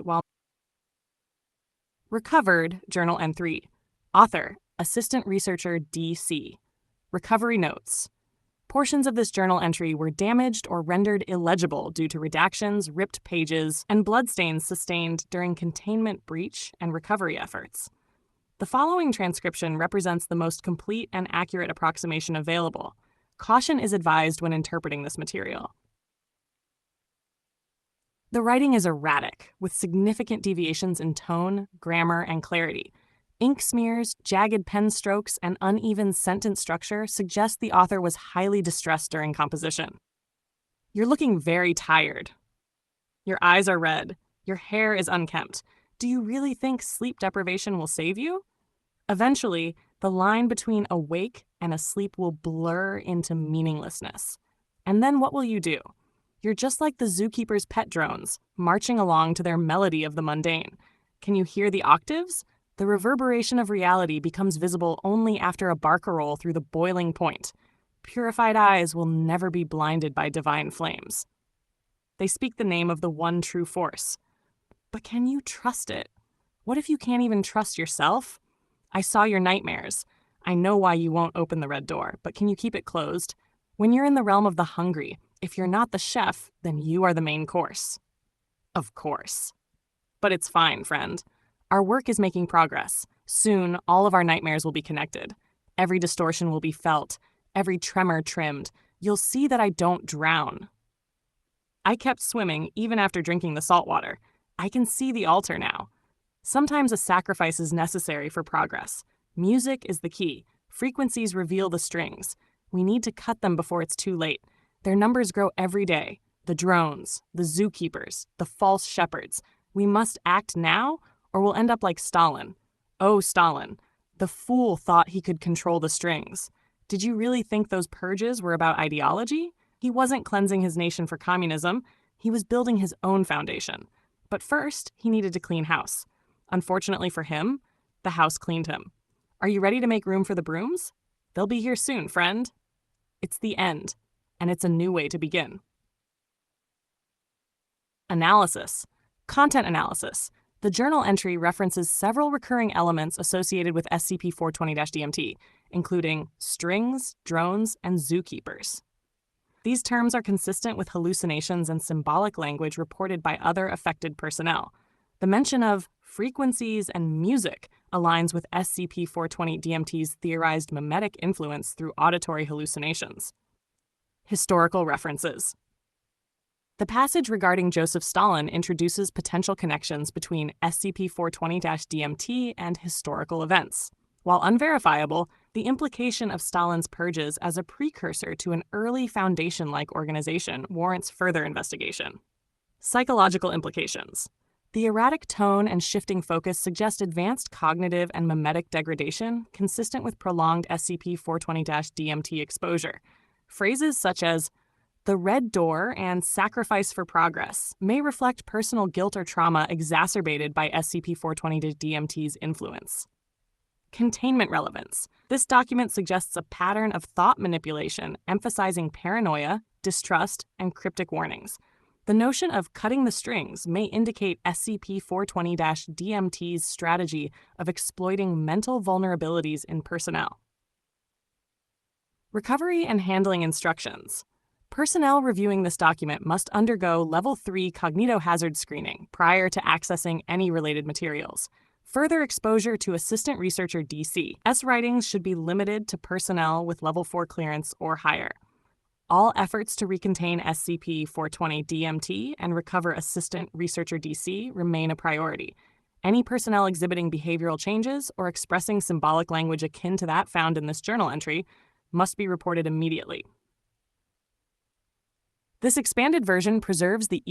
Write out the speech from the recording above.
while recovered Journal N3. Author, Assistant Researcher DC. Recovery notes. Portions of this journal entry were damaged or rendered illegible due to redactions, ripped pages, and bloodstains sustained during containment breach and recovery efforts. The following transcription represents the most complete and accurate approximation available. Caution is advised when interpreting this material. The writing is erratic, with significant deviations in tone, grammar, and clarity. Ink smears, jagged pen strokes, and uneven sentence structure suggest the author was highly distressed during composition. You're looking very tired. Your eyes are red. Your hair is unkempt. Do you really think sleep deprivation will save you? Eventually, the line between awake and asleep will blur into meaninglessness. And then what will you do? You're just like the zookeeper's pet drones, marching along to their melody of the mundane. Can you hear the octaves? The reverberation of reality becomes visible only after a barcarolle through the boiling point. Purified eyes will never be blinded by divine flames. They speak the name of the one true force. But can you trust it? What if you can't even trust yourself? I saw your nightmares. I know why you won't open the red door, but can you keep it closed? When you're in the realm of the hungry, if you're not the chef, then you are the main course. Of course. But it's fine, friend. Our work is making progress. Soon, all of our nightmares will be connected. Every distortion will be felt, every tremor trimmed. You'll see that I don't drown. I kept swimming even after drinking the salt water. I can see the altar now. Sometimes a sacrifice is necessary for progress. Music is the key. Frequencies reveal the strings. We need to cut them before it's too late. Their numbers grow every day. The drones, the zookeepers, the false shepherds. We must act now, or we'll end up like Stalin. Oh, Stalin. The fool thought he could control the strings. Did you really think those purges were about ideology? He wasn't cleansing his nation for communism. He was building his own foundation. But first, he needed to clean house. Unfortunately for him, the house cleaned him. Are you ready to make room for the brooms? They'll be here soon, friend. It's the end, and it's a new way to begin. Analysis. Content analysis. The journal entry references several recurring elements associated with SCP-420-DMT, including strings, drones, and zookeepers. These terms are consistent with hallucinations and symbolic language reported by other affected personnel. The mention of frequencies and music aligns with SCP-420-DMT's theorized mimetic influence through auditory hallucinations. Historical references. The passage regarding Joseph Stalin introduces potential connections between SCP-420-DMT and historical events. While unverifiable, the implication of Stalin's purges as a precursor to an early Foundation-like organization warrants further investigation. Psychological implications. The erratic tone and shifting focus suggest advanced cognitive and mimetic degradation consistent with prolonged SCP-420-DMT exposure. Phrases such as the red door and sacrifice for progress may reflect personal guilt or trauma exacerbated by SCP-420-DMT's influence. Containment relevance. This document suggests a pattern of thought manipulation emphasizing paranoia, distrust, and cryptic warnings. The notion of cutting the strings may indicate SCP-420-DMT's strategy of exploiting mental vulnerabilities in personnel. Recovery and handling instructions. Personnel reviewing this document must undergo Level 3 cognitohazard screening prior to accessing any related materials. Further exposure to Assistant Researcher DC. S writings should be limited to personnel with Level 4 clearance or higher. All efforts to recontain SCP-420-DMT and recover Assistant Researcher DC remain a priority. Any personnel exhibiting behavioral changes or expressing symbolic language akin to that found in this journal entry must be reported immediately. This expanded version preserves the